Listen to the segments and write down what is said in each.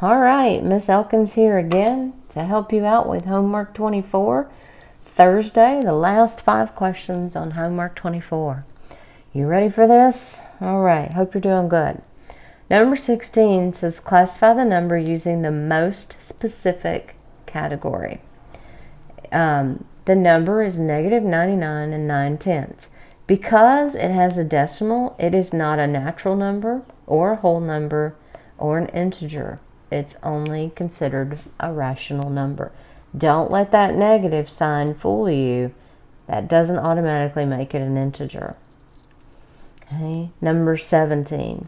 All right, Miss Elkins here again to help you out with homework 24. Thursday, the last 5 questions on homework 24. You ready for this? All right, hope you're doing good. Number 16 says classify the number using the most specific category. The number is negative 99 and 9/10. Because it has a decimal, it is not a natural number or a whole number or an integer. It's only considered a rational number. Don't let that negative sign fool you. That doesn't automatically make it an integer. Okay, number 17.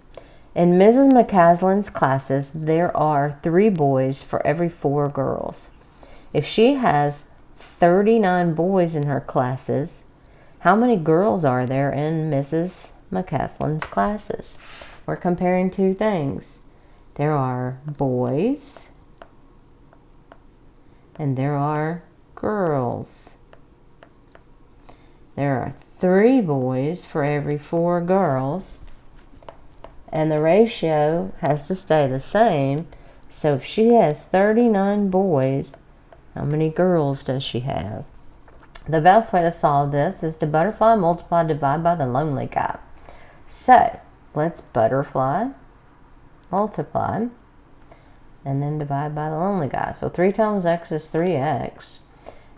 In Mrs. McCaslin's classes, there are 3 boys for every 4 girls. If she has 39 boys in her classes, how many girls are there in Mrs. McCaslin's classes? We're comparing 2 things. There are boys and there are girls. There are 3 boys for every 4 girls, and the ratio has to stay the same. So if she has 39 boys, how many girls does she have? The best way to solve this is to butterfly, multiply, divide by the lonely guy. So let's butterfly, multiply, and then divide by the lonely guy. So 3 times x is 3x.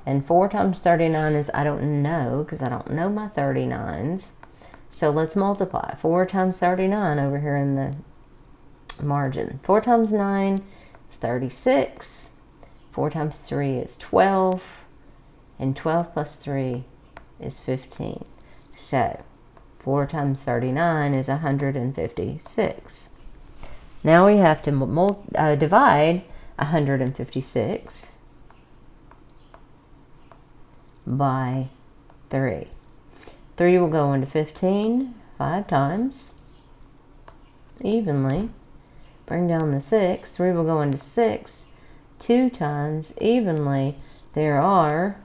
And 4 times 39 is, I don't know, because I don't know my 39s. So let's multiply. 4 times 39 over here in the margin. 4 times 9 is 36. 4 times 3 is 12. And 12 plus 3 is 15. So 4 times 39 is 156. Now we have to divide 156 by 3. 3 will go into 15 5 times evenly. Bring down the 6. 3 will go into 6 2 times evenly. There are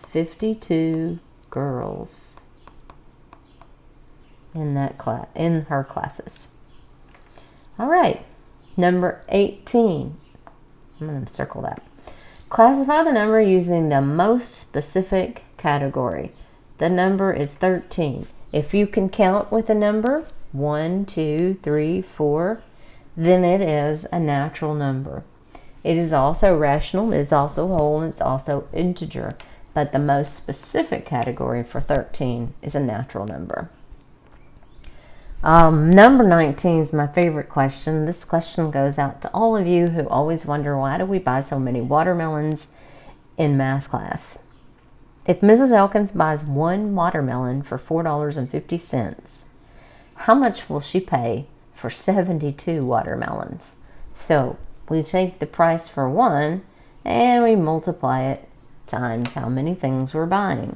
52 girls in her classes. All right, number 18. I'm going to circle that. Classify the number using the most specific category. The number is 13. If you can count with a number, 1, 2, 3, 4, then it is a natural number. It is also rational, it is also whole, and it's also integer. But the most specific category for 13 is a natural number. Number 19 is my favorite question. This question goes out to all of you who always wonder, why do we buy so many watermelons in math class? If Mrs. Elkins buys 1 watermelon for $4.50, how much will she pay for 72 watermelons? So we take the price for 1 and we multiply it times how many things we're buying.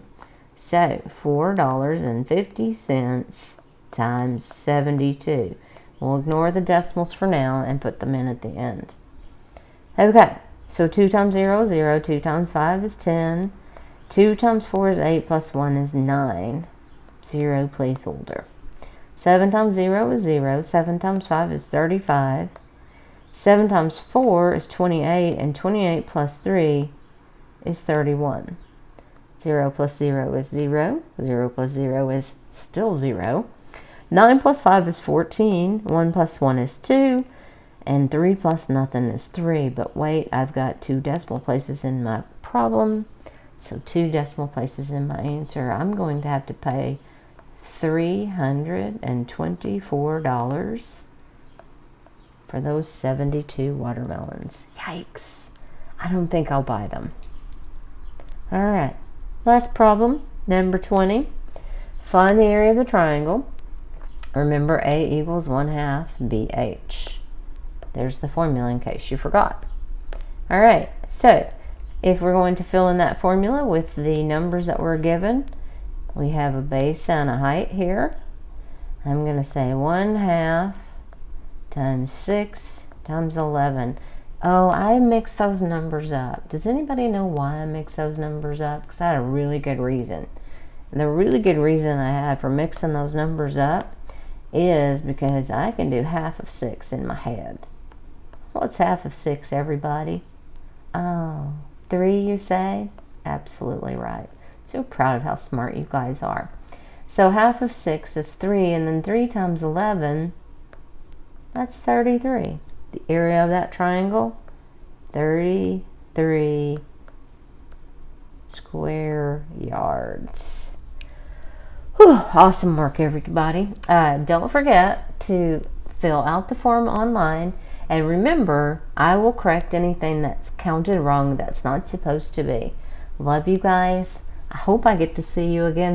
So $4.50 times 72. We'll ignore the decimals for now and put them in at the end. Okay, so 2 times 0 is 0, 2 times 5 is 10, 2 times 4 is 8, plus 1 is 9. 0 placeholder. 7 times 0 is 0, 7 times 5 is 35, 7 times 4 is 28, and 28 plus 3 is 31. 0 plus 0 is 0, 0 plus 0 is still 0. 9 plus 5 is 14, 1 plus 1 is 2, and 3 plus nothing is 3. But wait, I've got 2 decimal places in my problem, so 2 decimal places in my answer. I'm going to have to pay $324 for those 72 watermelons. Yikes. I don't think I'll buy them. All right, last problem, number 20. Find the area of the triangle. Remember, A equals 1/2 BH. There's the formula in case you forgot. All right, so if we're going to fill in that formula with the numbers that were given, we have a base and a height here. I'm going to say 1/2 times 6 times 11. Oh, I mixed those numbers up. Does anybody know why I mixed those numbers up? Because I had a really good reason. And the really good reason I had for mixing those numbers up is because I can do 1/2 of 6 in my head. What's half of 6, everybody? Oh, 3, you say? Absolutely right. So proud of how smart you guys are. So half of 6 is 3, and then 3 times 11, that's 33. The area of that triangle, 33 square yards. Whew, awesome work, everybody. Don't forget to fill out the form online, and remember, I will correct anything that's counted wrong that's not supposed to be. Love you guys. I hope I get to see you again